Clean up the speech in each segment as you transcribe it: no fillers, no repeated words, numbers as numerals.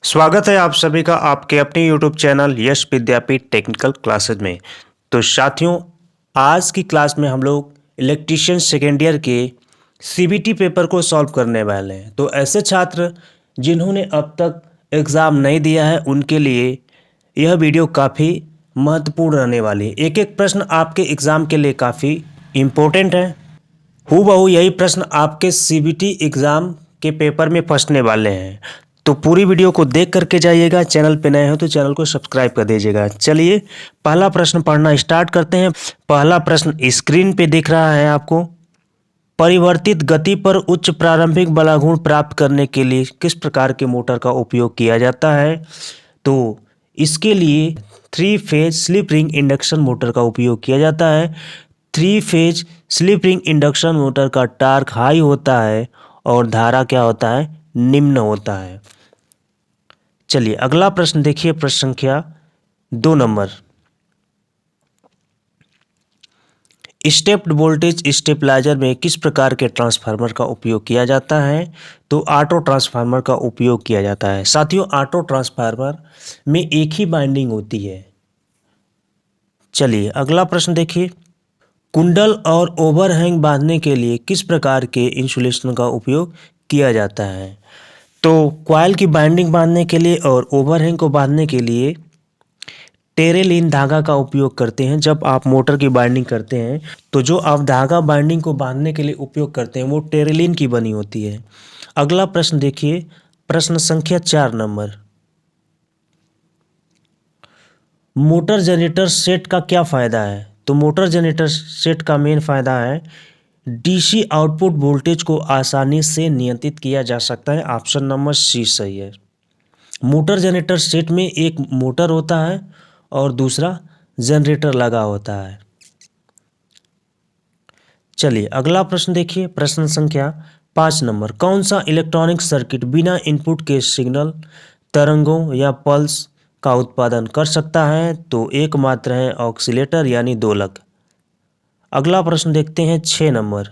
स्वागत है आप सभी का आपके अपने YouTube चैनल यश विद्यापीठ टेक्निकल क्लासेज में। तो साथियों, आज की क्लास में हम लोग इलेक्ट्रीशियन सेकेंड ईयर के CBT पेपर को सॉल्व करने वाले हैं। तो ऐसे छात्र जिन्होंने अब तक एग्ज़ाम नहीं दिया है उनके लिए यह वीडियो काफ़ी महत्वपूर्ण रहने वाली है। एक एक प्रश्न आपके एग्ज़ाम के लिए काफ़ी इम्पोर्टेंट है। हूबहू यही प्रश्न आपके CBT एग्ज़ाम के पेपर में फंसने वाले हैं। तो पूरी वीडियो को देख करके जाइएगा। चैनल पे नए हो तो चैनल को सब्सक्राइब कर दीजिएगा। चलिए पहला प्रश्न पढ़ना स्टार्ट करते हैं। पहला प्रश्न स्क्रीन पे दिख रहा है आपको। परिवर्तित गति पर उच्च प्रारंभिक बलागुण प्राप्त करने के लिए किस प्रकार के मोटर का उपयोग किया जाता है? तो इसके लिए 3 phase slip ring induction motor का उपयोग किया जाता है। 3 phase slip ring induction motor का टार्क हाई होता है और धारा क्या होता है? निम्न होता है। चलिए अगला प्रश्न देखिए, प्रश्न संख्या 2 नंबर। स्टेप्ड वोल्टेज स्टेबलाइजर में किस प्रकार के ट्रांसफार्मर का उपयोग किया जाता है? तो ऑटो ट्रांसफार्मर का उपयोग किया जाता है। साथियों, ऑटो ट्रांसफार्मर में एक ही बाइंडिंग होती है। चलिए अगला प्रश्न देखिए। कुंडल और ओवरहैंग बांधने के लिए किस प्रकार के इंसुलेशन का उपयोग किया जाता है? तो कॉइल की बाइंडिंग बांधने के लिए और ओवरहैंग को बांधने के लिए टेरेलिन धागा का उपयोग करते हैं। जब आप मोटर की बाइंडिंग करते हैं तो जो आप धागा बाइंडिंग को बांधने के लिए उपयोग करते हैं वो टेरेलिन की बनी होती है। अगला प्रश्न देखिए, प्रश्न संख्या 4 नंबर। मोटर जनरेटर सेट का क्या फ़ायदा है? तो मोटर जनरेटर सेट का मेन फ़ायदा है डीसी आउटपुट वोल्टेज को आसानी से नियंत्रित किया जा सकता है। ऑप्शन नंबर सी सही है। मोटर जनरेटर सेट में एक मोटर होता है और दूसरा जनरेटर लगा होता है। चलिए अगला प्रश्न देखिए, प्रश्न संख्या 5 नंबर। कौन सा इलेक्ट्रॉनिक सर्किट बिना इनपुट के सिग्नल, तरंगों या पल्स का उत्पादन कर सकता है? तो एकमात्र है ऑक्सीलेटर यानी दोलक। अगला प्रश्न देखते हैं 6 नंबर।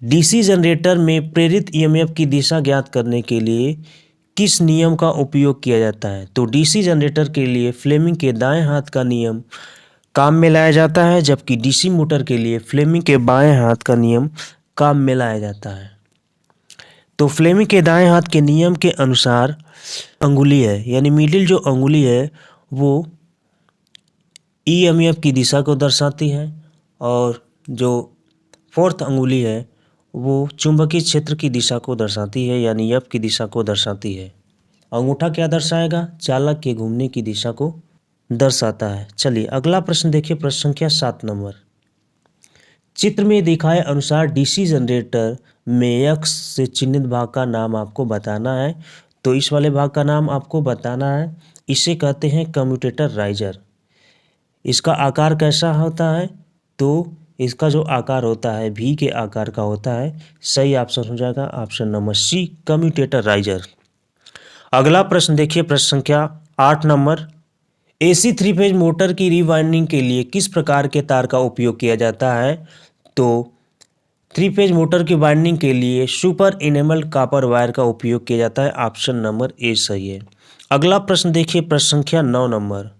डीसी जनरेटर में प्रेरित ईएमएफ की दिशा ज्ञात करने के लिए किस नियम का उपयोग किया जाता है? तो डीसी जनरेटर के लिए फ्लेमिंग के दाएं हाथ का नियम काम में लाया जाता है, जबकि डीसी मोटर के लिए फ्लेमिंग के बाएं हाथ का नियम काम में लाया जाता है। तो फ्लेमिंग के दाएं हाथ के नियम के अनुसार अंगुली है यानी मिडिल जो अंगुली है वो ईएमएफ की दिशा को दर्शाती है और जो फोर्थ अंगुली है वो चुंबकीय क्षेत्र की दिशा को दर्शाती है यानी एफ की दिशा को दर्शाती है। अंगूठा क्या दर्शाएगा? चालक के घूमने की दिशा को दर्शाता है। चलिए अगला प्रश्न देखिए, प्रश्न संख्या 7 नंबर। चित्र में दिखाए अनुसार डीसी जनरेटर में एक्स से चिन्हित भाग का नाम आपको बताना है। तो इस वाले भाग का नाम आपको बताना है। इसे कहते हैं कम्यूटेटर राइजर। इसका आकार कैसा होता है? तो इसका जो आकार होता है भी के आकार का होता है। सही ऑप्शन हो जाएगा option number C, commutator riser. अगला प्रश्न देखिए, प्रश्न संख्या 8 नंबर। AC 3 फेज मोटर की रीवाइंडिंग के लिए किस प्रकार के तार का उपयोग किया जाता है? तो 3 फेज मोटर की वाइंडिंग के लिए सुपर इनेमल्ड कॉपर वायर का उपयोग किया जाता है। ऑप्शन नंबर ए सही है। अगला प्रश्न देखिए, प्रश्न संख्या 9 नंबर।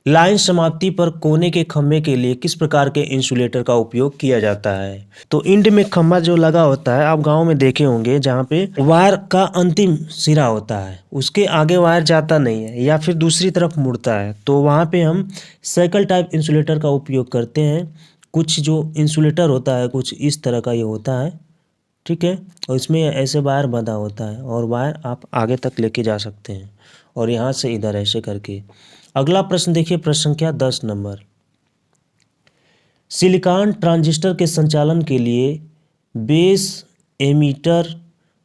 लाइन समाप्ति पर कोने के खंभे के लिए किस प्रकार के इंसुलेटर का उपयोग किया जाता है? तो इंड में खंभा जो लगा होता है, आप गांव में देखे होंगे, जहां पे वायर का अंतिम सिरा होता है, उसके आगे वायर जाता नहीं है या फिर दूसरी तरफ मुड़ता है, तो वहां पे हम साइकिल टाइप इंसुलेटर का उपयोग करते हैं। कुछ जो इंसुलेटर होता है कुछ इस तरह का ये होता है, ठीक है, और इसमें ऐसे वायर बंधा होता है और वायर आप आगे तक लेके जा सकते हैं और यहाँ से इधर ऐसे करके। अगला प्रश्न देखिए, प्रश्न संख्या 10 नंबर। सिलिकॉन ट्रांजिस्टर के संचालन के लिए बेस एमीटर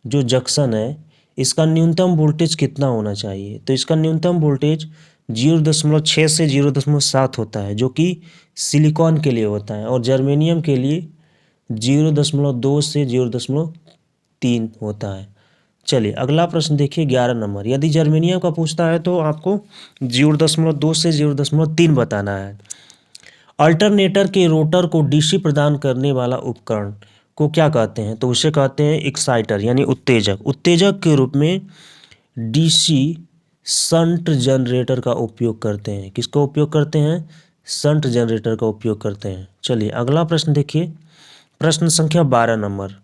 जो जंक्शन है इसका न्यूनतम वोल्टेज कितना होना चाहिए? तो इसका न्यूनतम वोल्टेज 0.6 से 0.7 होता है, जो कि सिलिकॉन के लिए होता है, और जर्मेनियम के लिए 0.2 से 0.3 होता है। चलिए अगला प्रश्न देखिए 11 नंबर। यदि जर्मेनियम का पूछता है तो आपको 0.2 से 0.3 बताना है। अल्टरनेटर के रोटर को डीसी प्रदान करने वाला उपकरण को क्या कहते हैं? तो उसे कहते हैं एक्साइटर यानी उत्तेजक। उत्तेजक के रूप में डीसी शंट जनरेटर का उपयोग करते हैं। किसका उपयोग करते हैं? शंट जनरेटर का उपयोग करते हैं। चलिए अगला प्रश्न देखिए, प्रश्न संख्या 12 नंबर।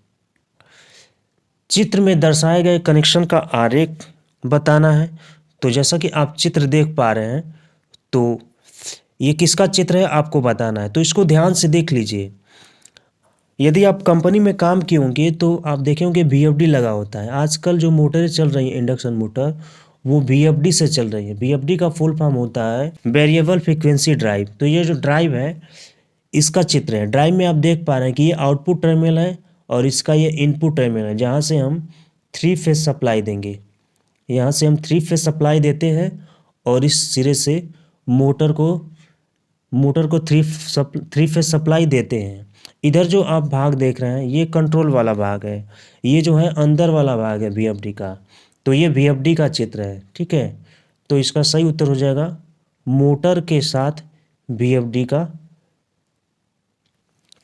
चित्र में दर्शाए गए कनेक्शन का आरेख बताना है। तो जैसा कि आप चित्र देख पा रहे हैं, तो ये किसका चित्र है आपको बताना है। तो इसको ध्यान से देख लीजिए। यदि आप कंपनी में काम किए होंगे तो आप देखे होंगे VFD लगा होता है। आजकल जो मोटरें चल रही हैं इंडक्शन मोटर, वो VFD से चल रही है। VFD का फुल फॉर्म होता है वेरिएबल फ्रीक्वेंसी ड्राइव। तो ये जो ड्राइव है इसका चित्र है। ड्राइव में आप देख पा रहे हैं कि ये आउटपुट टर्मिनल है और इसका ये इनपुट टर्मिनल है, जहाँ से हम 3 फेज सप्लाई देंगे। यहाँ से हम 3 फेज सप्लाई देते हैं और इस सिरे से मोटर को 3 फेज सप्लाई देते हैं। इधर जो आप भाग देख रहे हैं ये कंट्रोल वाला भाग है, ये जो है अंदर वाला भाग है VFD का। तो ये VFD का चित्र है, ठीक है। तो इसका सही उत्तर हो जाएगा मोटर के साथ VFD का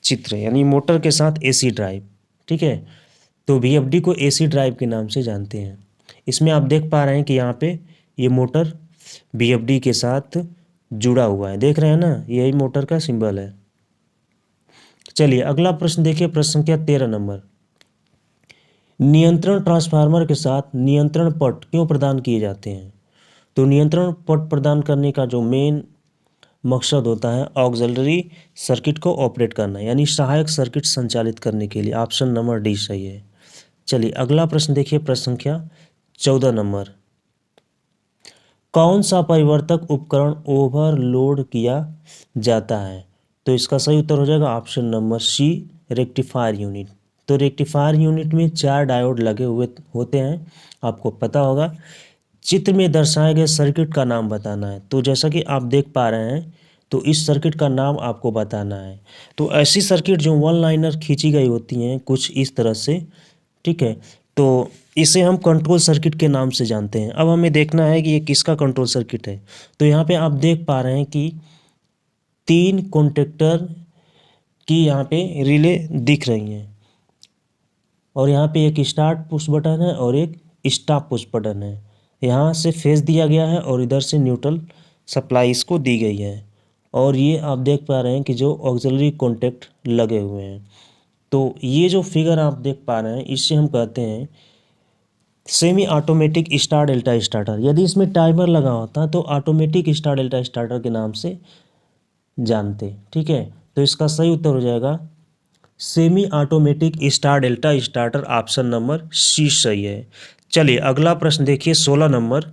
चित्र, यानी मोटर के साथ AC ड्राइव, ठीक है। तो VFD को AC ड्राइव के नाम से जानते हैं। इसमें आप देख पा रहे हैं कि यहाँ पे ये मोटर VFD के साथ जुड़ा हुआ है, देख रहे हैं ना, यही मोटर का सिंबल है। चलिए अगला प्रश्न देखिए, प्रश्न संख्या 13 नंबर। नियंत्रण ट्रांसफार्मर के साथ नियंत्रण पट क्यों प्रदान किए जाते हैं? तो नियंत्रण पट प्रदान करने का जो मेन मकसद होता है ऑक्सिलरी सर्किट को ऑपरेट करना, यानी सहायक सर्किट संचालित करने के लिए। ऑप्शन नंबर डी सही है। चलिए अगला प्रश्न देखिए, प्रश्न संख्या 14 नंबर। कौन सा परिवर्तक उपकरण ओवरलोड किया जाता है? तो इसका सही उत्तर हो जाएगा option number C, rectifier unit. तो रेक्टिफायर यूनिट में 4 डायोड लगे हुए होते हैं, आपको पता होगा। चित्र में दर्शाए गए सर्किट का नाम बताना है। तो जैसा कि आप देख पा रहे हैं, तो इस सर्किट का नाम आपको बताना है। तो ऐसी सर्किट जो वन लाइनर खींची गई होती हैं कुछ इस तरह से, ठीक है, तो इसे हम कंट्रोल सर्किट के नाम से जानते हैं। अब हमें देखना है कि ये किसका कंट्रोल सर्किट है। तो यहाँ पे आप देख पा रहे हैं कि 3 कॉन्टेक्टर की यहाँ पे रिले दिख रही हैं और यहाँ पे एक स्टार्ट पुश बटन है और एक स्टॉप पुश बटन है। यहाँ से फेज दिया गया है और इधर से न्यूट्रल सप्लाई इसको दी गई है। और ये आप देख पा रहे हैं कि जो ऑक्सिलरी कॉन्टैक्ट लगे हुए हैं। तो ये जो फिगर आप देख पा रहे हैं इससे हम कहते हैं semi automatic star delta starter. यदि इसमें टाइमर लगा होता तो ऑटोमेटिक स्टार डेल्टा स्टार्टर के नाम से जानते, ठीक है। तो इसका सही उत्तर हो जाएगा semi automatic star delta starter, option number C सही है। चलिए अगला प्रश्न देखिए, 16 नंबर।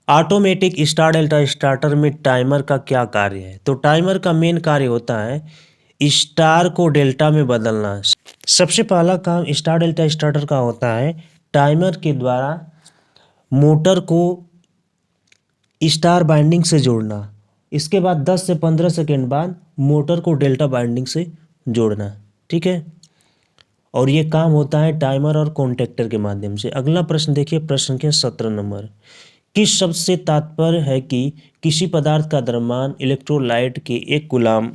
ऑटोमेटिक स्टार डेल्टा स्टार्टर में टाइमर का क्या कार्य है? तो टाइमर का मेन कार्य होता है स्टार को डेल्टा में बदलना। सबसे पहला काम स्टार डेल्टा स्टार्टर का होता है टाइमर के द्वारा मोटर को स्टार बाइंडिंग से जोड़ना। इसके बाद 10 से 15 सेकेंड बाद मोटर को डेल्टा बाइंडिंग से जोड़ना, ठीक है। और ये काम होता है टाइमर और कॉन्टेक्टर के माध्यम से। अगला प्रश्न देखिए, प्रश्न संख्या 17 नंबर। किस शब्द से तात्पर्य है कि किसी पदार्थ का द्रव्यमान इलेक्ट्रोलाइट के एक कूलम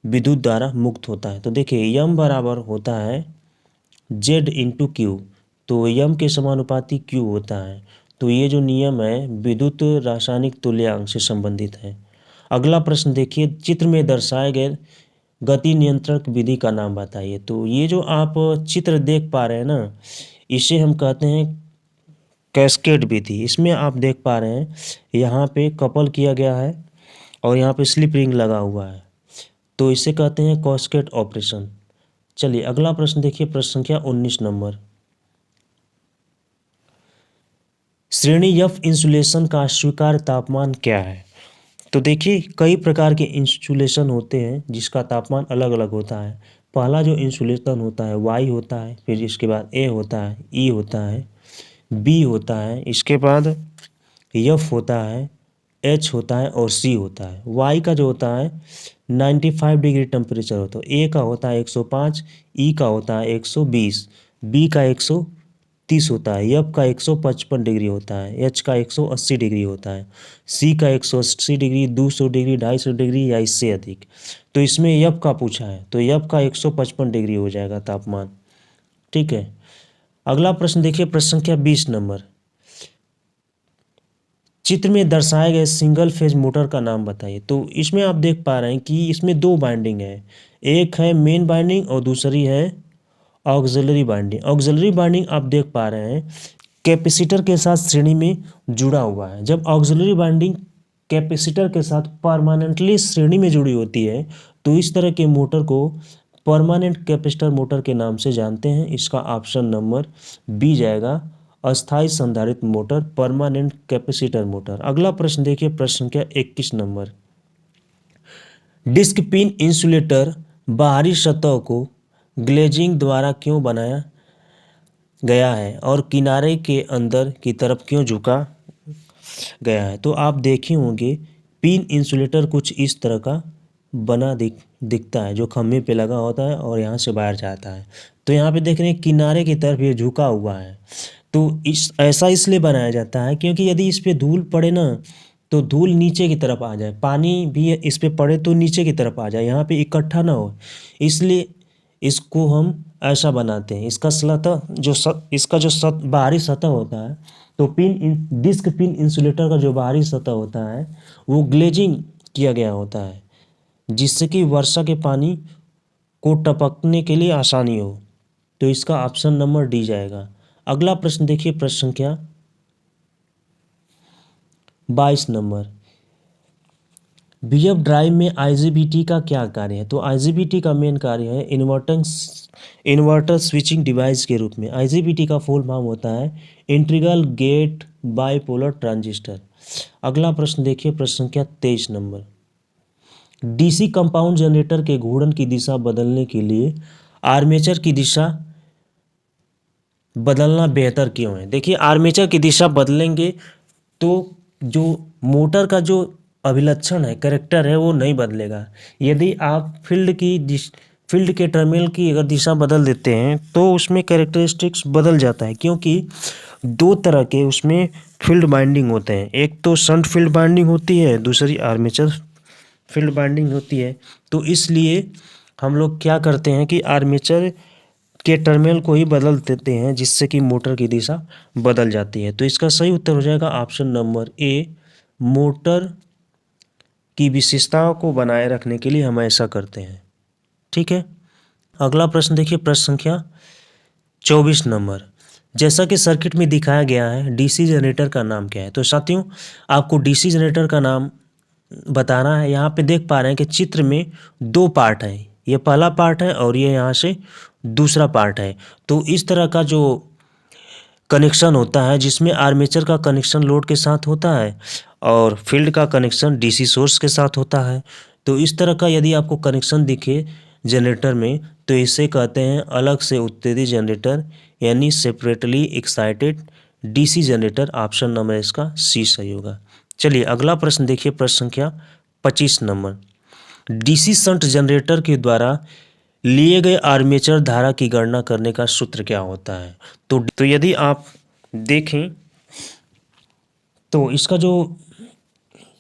विद्युत द्वारा मुक्त होता है? तो देखिए यम बराबर होता है जेड इंटू क्यू। तो यम के समानुपाती क्यू होता है। तो ये जो नियम है विद्युत रासायनिक तुल्यांक से संबंधित है। अगला प्रश्न देखिए, चित्र में दर्शाए गए गति नियंत्रक विधि का नाम बताइए। तो ये जो आप चित्र देख पा रहे हैं ना, इसे हम कहते हैं कैस्केड विधि। इसमें आप देख पा रहे हैं यहाँ पे कपल किया गया है और यहाँ पे स्लिप रिंग लगा हुआ है, तो इसे कहते हैं कैस्केड ऑपरेशन। चलिए अगला प्रश्न देखिए, प्रश्न संख्या 19 नंबर। श्रेणी F इंसुलेशन का स्वीकार्य तापमान क्या है? तो देखिए कई प्रकार के इंसुलेशन होते हैं जिसका तापमान अलग अलग होता है। पहला जो इंसुलेशन होता है Y होता है, फिर इसके बाद A होता है, E होता है, B होता है, इसके बाद F होता है, H होता है और C होता है। Y का जो होता है 95 डिग्री टेम्परेचर होता है, A का होता है 105, E का होता है 120, B का 130 30 होता है, एफ का 155 डिग्री होता है, एच का 180 डिग्री होता है, सी का 180 डिग्री, 200 डिग्री, 250 डिग्री या इससे अधिक। तो इसमें एफ का पूछा है तो एफ का 155 डिग्री हो जाएगा तापमान। ठीक है, अगला प्रश्न देखिए, प्रश्न संख्या 20 नंबर। चित्र में दर्शाए गए सिंगल फेज मोटर का नाम बताइए। तो इसमें आप देख पा रहे हैं कि इसमें दो बाइंडिंग है, एक है मेन बाइंडिंग और दूसरी है ऑक्सिलरी बाइंडिंग। ऑक्सिलरी बाइंडिंग आप देख पा रहे हैं कैपेसिटर के साथ श्रेणी में जुड़ा हुआ है। जब ऑक्सिलरी बाइंडिंग कैपेसिटर के साथ परमानेंटली श्रेणी में जुड़ी होती है तो इस तरह के मोटर को परमानेंट कैपेसिटर मोटर के नाम से जानते हैं। इसका ऑप्शन नंबर बी जाएगा, अस्थायी संधारित्र मोटर, परमानेंट कैपेसिटर मोटर। अगला प्रश्न देखिए, प्रश्न संख्या 21 नंबर। डिस्क पिन इंसुलेटर बाहरी सतह को ग्लेजिंग द्वारा क्यों बनाया गया है और किनारे के अंदर की तरफ क्यों झुका गया है? तो आप देखे होंगे पिन इंसुलेटर कुछ इस तरह का बना दिखता है जो खम्भे पे लगा होता है और यहाँ से बाहर जाता है। तो यहाँ पे देख रहे हैं किनारे की तरफ ये झुका हुआ है। तो ऐसा इसलिए बनाया जाता है क्योंकि यदि इस पे धूल पड़े ना तो धूल नीचे की तरफ आ जाए, पानी भी इस पे पड़े तो नीचे की तरफ आ जाए, यहाँ पे इकट्ठा ना हो, इसलिए इसको हम ऐसा बनाते हैं। इसका सतह जो इसका जो बाहरी सतह होता है तो डिस्क पिन इंसुलेटर का जो बाहरी सतह होता है वो ग्लेजिंग किया गया होता है जिससे कि वर्षा के पानी को टपकने के लिए आसानी हो। तो इसका ऑप्शन नंबर डी जाएगा। अगला प्रश्न देखिए, प्रश्न संख्या 22 नंबर। बीएफ ड्राइव में आईजीबीटी का क्या कार्य है? तो आईजीबीटी का मेन कार्य है इन्वर्टर स्विचिंग डिवाइस के रूप में। आईजीबीटी का फुल फॉर्म होता है इंटीग्रल गेट बाइपोलर ट्रांजिस्टर। अगला प्रश्न देखिए, प्रश्न संख्या 23 नंबर। डीसी कंपाउंड जनरेटर के घूर्णन की दिशा बदलने के लिए आर्मेचर की दिशा बदलना बेहतर क्यों है? देखिए, आर्मेचर की दिशा बदलेंगे तो जो मोटर का जो अभिलक्षण है, कैरेक्टर है, वो नहीं बदलेगा। यदि आप फील्ड के टर्मिनल की अगर दिशा बदल देते हैं तो उसमें कैरेक्टरिस्टिक्स बदल जाता है, क्योंकि दो तरह के उसमें फील्ड बाइंडिंग होते हैं, एक तो शंट फील्ड बाइंडिंग होती है, दूसरी आर्मेचर फील्ड बाइंडिंग होती है। तो इसलिए हम लोग क्या करते हैं कि आर्मेचर के टर्मिनल को ही बदल देते हैं जिससे कि मोटर की दिशा बदल जाती है। तो इसका सही उत्तर हो जाएगा ऑप्शन नंबर ए, मोटर की विशेषताओं को बनाए रखने के लिए हम ऐसा करते हैं। ठीक है, अगला प्रश्न देखिए, प्रश्न संख्या 24 नंबर। जैसा कि सर्किट में दिखाया गया है डीसी जनरेटर का नाम क्या है? तो साथियों, आपको डीसी जनरेटर का नाम बताना है। यहाँ पे देख पा रहे हैं कि चित्र में दो पार्ट है, ये पहला पार्ट है और ये यहाँ से दूसरा पार्ट है। तो इस तरह का जो कनेक्शन होता है जिसमें आर्मेचर का कनेक्शन लोड के साथ होता है और फील्ड का कनेक्शन डीसी सोर्स के साथ होता है। तो इस तरह का यदि आपको कनेक्शन दिखे जनरेटर में तो इसे कहते हैं अलग से उत्तेजित जनरेटर, यानी separately excited DC generator. Option number इसका सी सही होगा। चलिए अगला प्रश्न देखिए, प्रश्न संख्या 25 नंबर। डीसी शंट जनरेटर के द्वारा लिए गए आर्मेचर धारा की गणना करने का सूत्र क्या होता है? तो यदि आप देखें तो इसका जो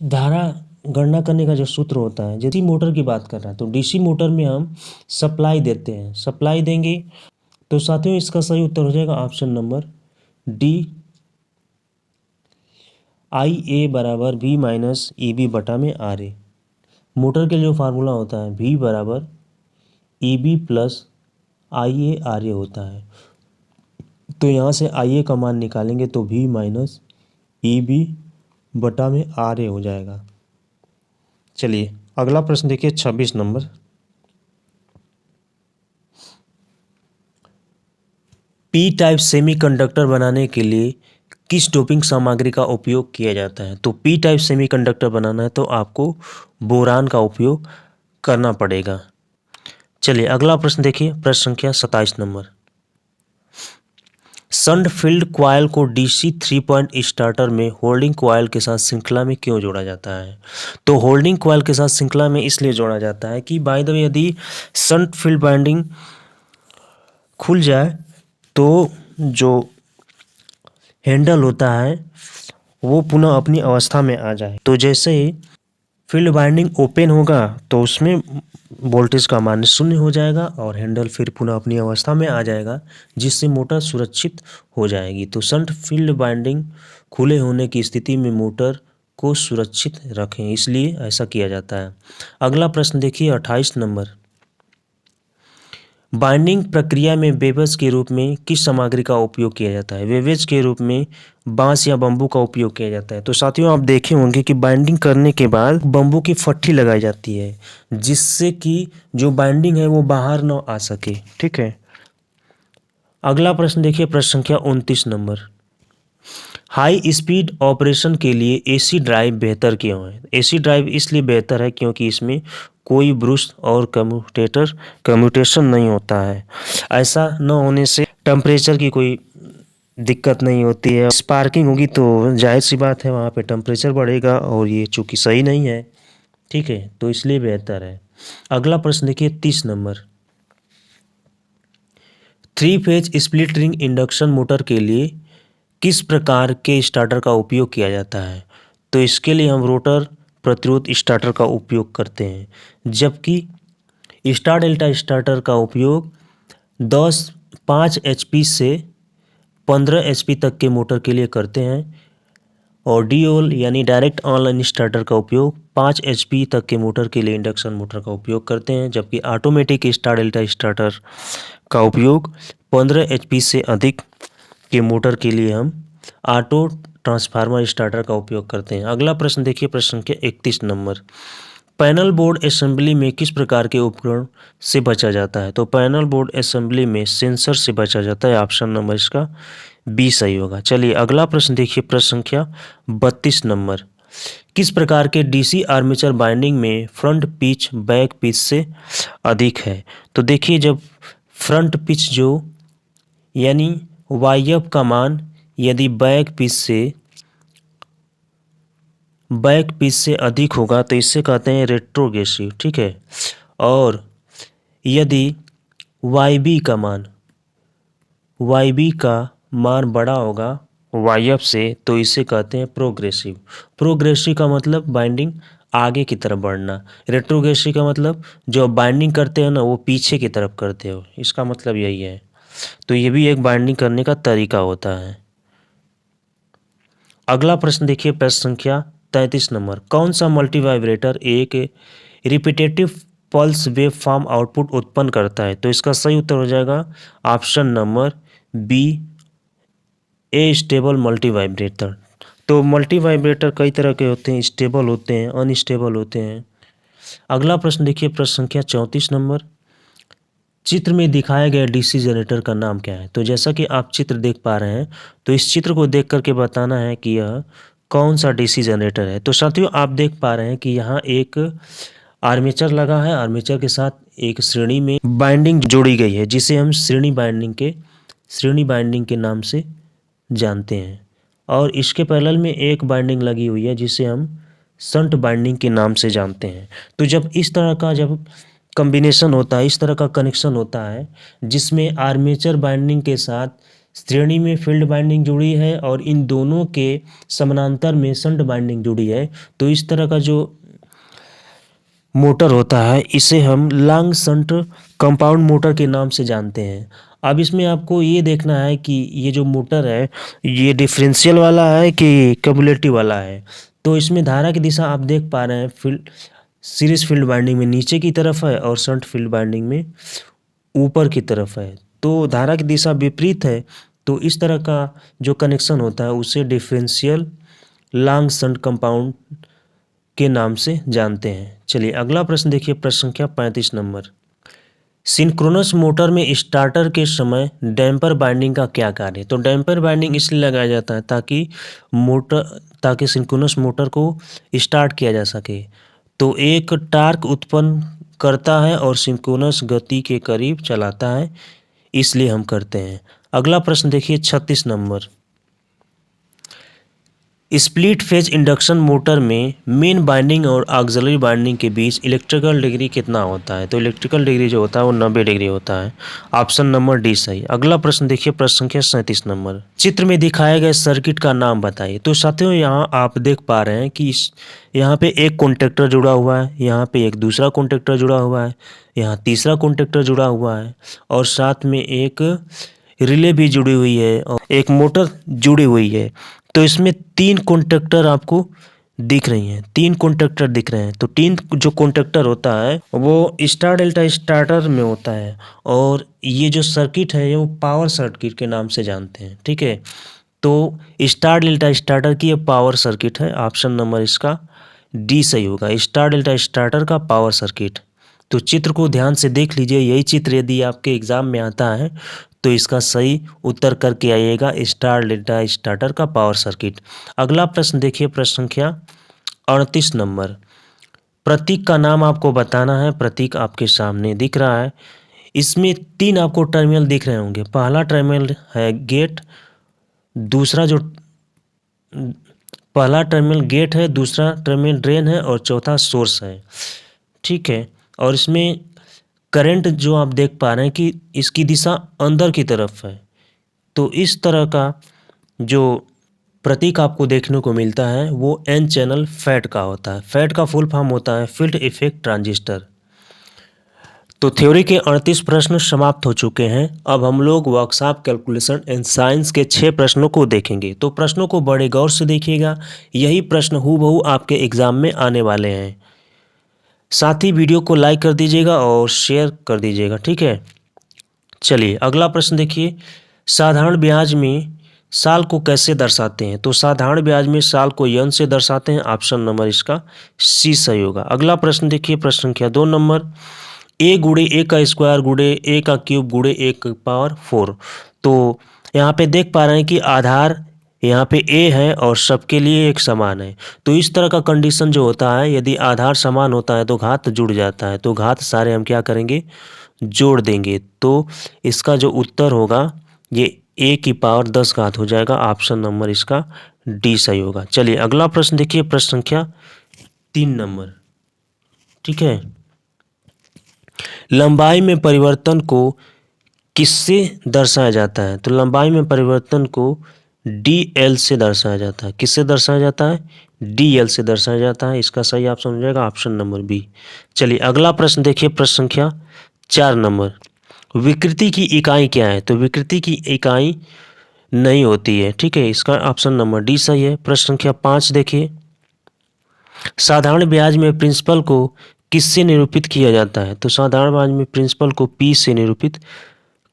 धारा गणना करने का जो सूत्र होता है, डीसी मोटर की बात कर रहा है तो डीसी मोटर में हम सप्लाई देते हैं, सप्लाई देंगे तो साथियों इसका सही उत्तर हो जाएगा ऑप्शन नंबर डी, आई ए बराबर वी माइनस ई बी बटा में आर ए। मोटर के जो फार्मूला होता है वी बराबर E B plus I A R A होता है। तो यहाँ से आई ए का मान निकालेंगे तो वी माइनस ई बी बटा में आर ए हो जाएगा। चलिए अगला प्रश्न देखिए, 26 नंबर। पी टाइप सेमीकंडक्टर बनाने के लिए किस डोपिंग सामग्री का उपयोग किया जाता है? तो पी टाइप सेमीकंडक्टर बनाना है तो आपको बोरान का उपयोग करना पड़ेगा। चलिए अगला प्रश्न देखिए, प्रश्न संख्या 27 नंबर। शंट फील्ड कॉइल को डीसी 3 पॉइंट स्टार्टर में होल्डिंग कॉइल के साथ श्रृंखला में क्यों जोड़ा जाता है? तो होल्डिंग कॉइल के साथ श्रृंखला में इसलिए जोड़ा जाता है कि बाय द वे यदि शंट फील्ड वाइंडिंग खुल जाए तो जो हैंडल होता है वो पुनः अपनी अवस्था में आ जाए। तो जैसे ही फील्ड वाइंडिंग ओपन होगा तो उसमें वोल्टेज का मान शून्य हो जाएगा और हैंडल फिर पुनः अपनी अवस्था में आ जाएगा, जिससे मोटर सुरक्षित हो जाएगी। तो शंट फील्ड वाइंडिंग खुले होने की स्थिति में मोटर को सुरक्षित रखें, इसलिए ऐसा किया जाता है। अगला प्रश्न देखिए 28 नंबर। बाइंडिंग प्रक्रिया में वेवेज के रूप में किस सामग्री का उपयोग किया जाता है? वेवेज के रूप में बांस या बम्बू का उपयोग किया जाता है। तो साथियों आप देखे होंगे कि बाइंडिंग करने के बाद बम्बू की फट्टी लगाई जाती है, जिससे कि जो बाइंडिंग है वो बाहर न आ सके। ठीक है। अगला प्रश्न देखिए, प्रश्न संख्या 29 नंबर। हाई स्पीड ऑपरेशन के लिए एसी ड्राइव बेहतर क्यों है? एसी ड्राइव इसलिए बेहतर है क्योंकि इसमें कोई ब्रूश और कम्यूटेशन नहीं होता है। ऐसा न होने से टेम्परेचर की कोई दिक्कत नहीं होती है। स्पार्किंग होगी तो जाहिर सी बात है वहाँ पे टेम्परेचर बढ़ेगा और ये चूँकि सही नहीं है। ठीक है, तो इसलिए बेहतर है। अगला प्रश्न देखिए 30 number. 3 phase split ring induction motor के लिए किस प्रकार के स्टार्टर का उपयोग किया जाता है? तो इसके लिए हम रोटर प्रतिरोध स्टार्टर का उपयोग करते हैं, जबकि स्टार डेल्टा स्टार्टर का उपयोग 5 HP से 15 HP तक के मोटर के लिए करते हैं और DOL यानी डायरेक्ट ऑनलाइन स्टार्टर का उपयोग 5 HP तक के मोटर के लिए इंडक्शन मोटर का उपयोग करते हैं, जबकि ऑटोमेटिक स्टार डेल्टा स्टार्टर का उपयोग 15 HP से अधिक के मोटर के लिए हम ऑटो ट्रांसफार्मर स्टार्टर का उपयोग करते हैं। अगला प्रश्न देखिए, प्रश्न संख्या 31 नंबर। पैनल बोर्ड असेंबली में किस प्रकार के उपकरण से बचा जाता है? तो पैनल बोर्ड असेंबली में सेंसर से बचा जाता है। ऑप्शन नंबर इसका बी सही होगा। चलिए अगला प्रश्न देखिए, प्रश्न संख्या 32 नंबर। किस प्रकार के डीसी आर्मेचर बाइंडिंग में फ्रंट पिच बैक पिच से अधिक है? तो देखिए, जब फ्रंट पिच जो यानी वाइफ का मान यदि बैक पिच से अधिक होगा तो इससे कहते हैं रेट्रोग्रेसिव। ठीक है। और यदि वाई बी का मान बड़ा होगा वाइफ से तो इसे कहते हैं प्रोग्रेसिव। प्रोग्रेसिव का मतलब बाइंडिंग आगे की तरफ बढ़ना, रेट्रोग्रेसिव का मतलब जो बाइंडिंग करते हो ना वो पीछे की तरफ करते हो, इसका मतलब यही है। तो ये भी एक बाइंडिंग करने का तरीका होता है। अगला प्रश्न देखिए, प्रश्न संख्या 33 नंबर। कौन सा मल्टी वाइब्रेटर एक repetitive pulse wave form output उत्पन्न करता है? तो इसका सही उत्तर हो जाएगा ऑप्शन नंबर बी, ए स्टेबल मल्टी वाइब्रेटर। तो मल्टी वाइब्रेटर कई तरह के होते हैं, स्टेबल होते हैं, अनस्टेबल होते हैं। अगला प्रश्न देखिए, प्रश्न संख्या 34 नंबर। चित्र में दिखाया गया डीसी जनरेटर का नाम क्या है? तो जैसा कि आप चित्र देख पा रहे हैं तो इस चित्र को देख करके बताना है कि यह कौन सा डीसी जनरेटर है। तो साथियों आप देख पा रहे हैं कि यहाँ एक आर्मेचर लगा है, आर्मेचर के साथ एक श्रेणी में बाइंडिंग जोड़ी गई है, जिसे हम श्रेणी बाइंडिंग के नाम से जानते हैं। और इसके पैरेलल में एक बाइंडिंग लगी हुई है जिसे हम शंट बाइंडिंग के नाम से जानते हैं। तो जब इस तरह का कॉम्बिनेशन होता है, इस तरह का कनेक्शन होता है जिसमें आर्मेचर बाइंडिंग के साथ श्रेणी में फील्ड बाइंडिंग जुड़ी है और इन दोनों के समानांतर में शंट बाइंडिंग जुड़ी है, तो इस तरह का जो मोटर होता है इसे हम लॉन्ग शंट कंपाउंड मोटर के नाम से जानते हैं। अब इसमें आपको ये देखना है कि ये जो मोटर है ये डिफरेंशियल वाला है कि कम्युलेटिव वाला है। तो इसमें धारा की दिशा आप देख पा रहे हैं, सीरीज फील्ड बाइंडिंग में नीचे की तरफ है और शंट फील्ड बाइंडिंग में ऊपर की तरफ है। तो धारा की दिशा विपरीत है, तो इस तरह का जो कनेक्शन होता है उसे डिफरेंशियल लॉन्ग शंट कंपाउंड के नाम से जानते हैं। चलिए अगला प्रश्न देखिए, प्रश्न संख्या 35 नंबर। सिंक्रोनस मोटर में स्टार्टर के समय डैम्पर बाइंडिंग का क्या कार्य है? तो डैम्पर बाइंडिंग इसलिए लगाया जाता है ताकि सिंक्रोनस मोटर को स्टार्ट किया जा सके। तो एक टार्क उत्पन्न करता है और सिंक्रोनस गति के करीब चलाता है, इसलिए हम करते हैं। अगला प्रश्न देखिए 36 number. Split phase induction motor में मेन बाइंडिंग और ऑक्सिलरी बाइंडिंग के बीच इलेक्ट्रिकल डिग्री कितना होता है? तो इलेक्ट्रिकल डिग्री जो होता है वो 90 डिग्री होता है। ऑप्शन नंबर डी सही। अगला प्रश्न देखिए, प्रश्न संख्या 37 नंबर। चित्र में दिखाए गए सर्किट का नाम बताइए। तो साथियों यहाँ आप देख पा रहे हैं कि यहाँ पे एक कॉन्टेक्टर जुड़ा हुआ है, यहाँ पे एक दूसरा कॉन्टेक्टर जुड़ा हुआ है, यहाँ तीसरा कॉन्टेक्टर जुड़ा हुआ है और साथ में एक रिले भी जुड़ी हुई है और एक मोटर जुड़ी हुई है। तो इसमें 3 कॉन्टेक्टर आपको दिख रही हैं, 3 कॉन्टेक्टर दिख रहे हैं। तो 3 जो कॉन्टेक्टर होता है वो स्टार डेल्टा स्टार्टर में होता है और ये जो सर्किट है ये वो पावर सर्किट के नाम से जानते हैं, ठीक है। तो स्टार डेल्टा स्टार्टर की ये पावर सर्किट है। ऑप्शन नंबर इसका डी सही होगा, स्टार डेल्टा स्टार्टर का पावर सर्किट। तो चित्र को ध्यान से देख लीजिए, यही चित्र यदि आपके एग्जाम में आता है तो इसका सही उत्तर करके आइएगा, स्टार डेल्टा स्टार्टर का पावर सर्किट। अगला प्रश्न देखिए, प्रश्न संख्या 38 नंबर। प्रतीक का नाम आपको बताना है। प्रतीक आपके सामने दिख रहा है। इसमें 3 आपको टर्मिनल दिख रहे होंगे। पहला टर्मिनल है गेट, पहला टर्मिनल गेट है, दूसरा टर्मिनल ड्रेन है और चौथा सोर्स है, ठीक है। और इसमें करंट जो आप देख पा रहे हैं कि इसकी दिशा अंदर की तरफ है। तो इस तरह का जो प्रतीक आपको देखने को मिलता है वो एन चैनल फैट का होता है। फैट का फुल फॉर्म होता है फील्ड इफेक्ट ट्रांजिस्टर। तो थ्योरी के 38 प्रश्न समाप्त हो चुके हैं। अब हम लोग वर्कशॉप कैलकुलेशन एंड साइंस के 6 प्रश्नों को देखेंगे। तो प्रश्नों को बड़े गौर से देखिएगा, यही प्रश्न हूबहू आपके एग्जाम में आने वाले हैं। साथ ही वीडियो को लाइक कर दीजिएगा और शेयर कर दीजिएगा, ठीक है। चलिए अगला प्रश्न देखिए, साधारण ब्याज में साल को कैसे दर्शाते हैं? तो साधारण ब्याज में साल को यन से दर्शाते हैं। ऑप्शन नंबर इसका सी सही होगा। अगला प्रश्न देखिए, प्रश्न संख्या 2 नंबर। ए गुणे ए का स्क्वायर गुणे ए का क्यूब गुणे ए की पावर 4। तो यहाँ पे देख पा रहे हैं कि आधार यहाँ पे ए है और सबके लिए एक समान है। तो इस तरह का कंडीशन जो होता है, यदि आधार समान होता है तो घात जुड़ जाता है। तो घात सारे हम क्या करेंगे, जोड़ देंगे। तो इसका जो उत्तर होगा ये ए की पावर 10 घात हो जाएगा। ऑप्शन नंबर इसका डी सही होगा। चलिए अगला प्रश्न देखिए, प्रश्न संख्या 3 नंबर, ठीक है। लंबाई में परिवर्तन को किससे दर्शाया जाता है? तो लंबाई में परिवर्तन को डी एल से दर्शाया जाता है। किससे दर्शाया जाता है? डी एल से दर्शाया जाता है। इसका सही ऑप्शन हो जाएगा ऑप्शन नंबर बी। चलिए अगला प्रश्न देखिए, प्रश्न संख्या 4 नंबर। विकृति की इकाई क्या है? तो विकृति की इकाई नहीं होती है, ठीक है। इसका ऑप्शन नंबर डी सही है। प्रश्न संख्या 5 देखिए, साधारण ब्याज में प्रिंसिपल को किससे निरूपित किया जाता है? तो साधारण ब्याज में प्रिंसिपल को पी से निरूपित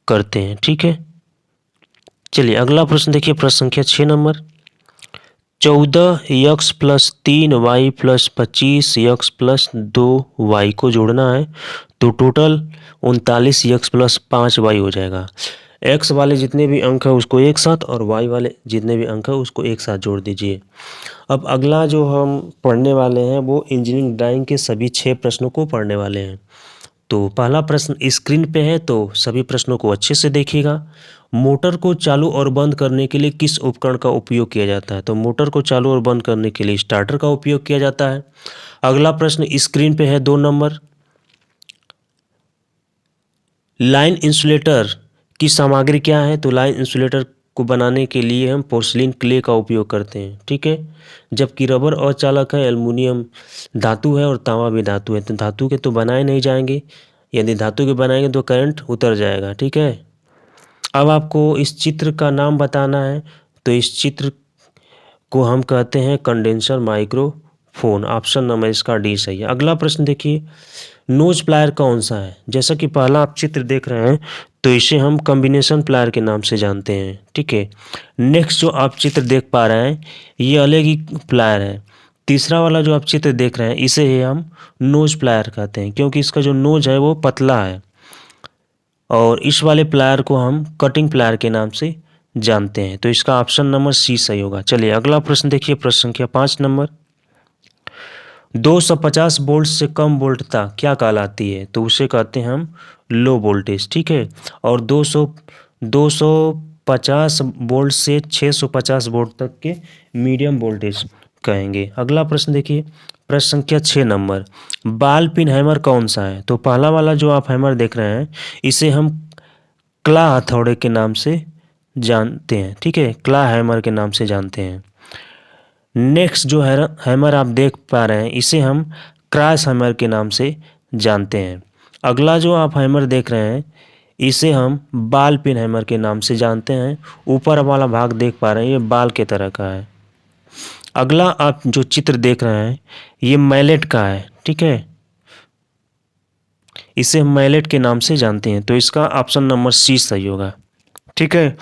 करते हैं, ठीक है। चलिए अगला प्रश्न देखिए, प्रश्न संख्या 6 number. 14x + 3y + 25x + 2y को जोड़ना है तो टोटल 39x + 5y हो जाएगा। x वाले जितने भी अंक है उसको एक साथ और y वाले जितने भी अंक है उसको एक साथ जोड़ दीजिए। अब अगला जो हम पढ़ने वाले हैं वो इंजीनियरिंग ड्राइंग के सभी 6 प्रश्नों को पढ़ने वाले हैं। तो पहला प्रश्न स्क्रीन पे है, तो सभी प्रश्नों को अच्छे से देखिएगा। मोटर को चालू और बंद करने के लिए किस उपकरण का उपयोग किया जाता है? तो मोटर को चालू और बंद करने के लिए स्टार्टर का उपयोग किया जाता है। अगला प्रश्न स्क्रीन पे है 2 नंबर। लाइन इंसुलेटर की सामग्री क्या है? तो लाइन इंसुलेटर को बनाने के लिए हम पोर्सिलिन क्ले का उपयोग करते हैं, ठीक है। जबकि रबर अचालक है, एल्युमिनियम धातु है और तांबा भी धातु है। तो धातु के तो बनाए नहीं जाएंगे, यदि धातु के बनाएंगे तो करंट उतर जाएगा, ठीक है। अब आपको इस चित्र का नाम बताना है। तो इस चित्र को हम कहते हैं कंडेंसर माइक्रोफोन। ऑप्शन नंबर इसका डी सही है। अगला प्रश्न देखिए, नोज प्लायर कौन सा है? जैसा कि पहला आप चित्र देख रहे हैं तो इसे हम कॉम्बिनेशन प्लायर के नाम से जानते हैं, ठीक है। नेक्स्ट जो आप चित्र देख पा रहे हैं ये अलग ही प्लायर है। तीसरा वाला जो आप चित्र देख रहे हैं इसे ही हम नोज प्लायर कहते हैं, क्योंकि इसका जो नोज है वो पतला है। और इस वाले प्लायर को हम कटिंग प्लायर के नाम से जानते हैं। तो इसका ऑप्शन नंबर सी सही होगा। चलिए अगला प्रश्न देखिए, प्रश्न संख्या 5 नंबर। 250 वोल्ट से कम वोल्टता क्या कहलाती है? तो उसे कहते हैं हम लो वोल्टेज, ठीक है। और 200 50 वोल्ट से 650 वोल्ट तक के मीडियम वोल्टेज कहेंगे। अगला प्रश्न देखिए, प्रश्न संख्या 6 नंबर, बॉल पिन हैमर कौन सा है? तो पहला वाला जो आप हैमर देख रहे हैं इसे हम क्ला हथौड़े के नाम से जानते हैं, ठीक है, क्ला हैमर के नाम से जानते हैं। नेक्स्ट जो है हैमर आप देख पा रहे हैं इसे हम क्रॉस हैमर के नाम से जानते हैं। अगला जो आप हैमर देख रहे हैं इसे हम बॉल पिन हैमर के नाम से जानते हैं। ऊपर वाला भाग देख पा रहे हैं ये बाल के तरह का है। अगला आप जो चित्र देख रहे हैं ये मैलेट का है, ठीक है, इसे हम मैलेट के नाम से जानते हैं। तो इसका ऑप्शन नंबर सी सही होगा, ठीक है।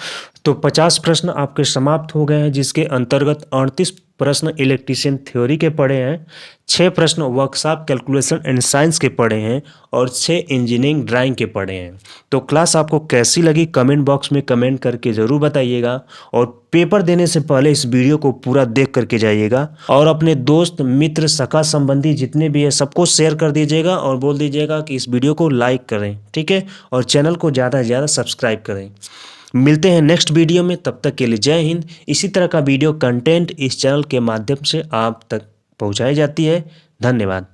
तो 50 प्रश्न आपके समाप्त हो गए हैं, जिसके अंतर्गत 38 प्रश्न इलेक्ट्रीशियन थ्योरी के पढ़े हैं, 6 प्रश्न वर्कशॉप कैलकुलेशन एंड साइंस के पढ़े हैं और 6 इंजीनियरिंग ड्राइंग के पढ़े हैं। तो क्लास आपको कैसी लगी कमेंट बॉक्स में कमेंट करके ज़रूर बताइएगा और पेपर देने से पहले इस वीडियो को पूरा देख करके जाइएगा और अपने दोस्त मित्र सखा संबंधी जितने भी है सबको शेयर कर दीजिएगा और बोल दीजिएगा कि इस वीडियो को लाइक करें, ठीक है, और चैनल को ज़्यादा से ज़्यादा सब्सक्राइब करें। मिलते हैं नेक्स्ट वीडियो में, तब तक के लिए जय हिंद। इसी तरह का वीडियो कंटेंट इस चैनल के माध्यम से आप तक पहुंचाई जाती है। धन्यवाद।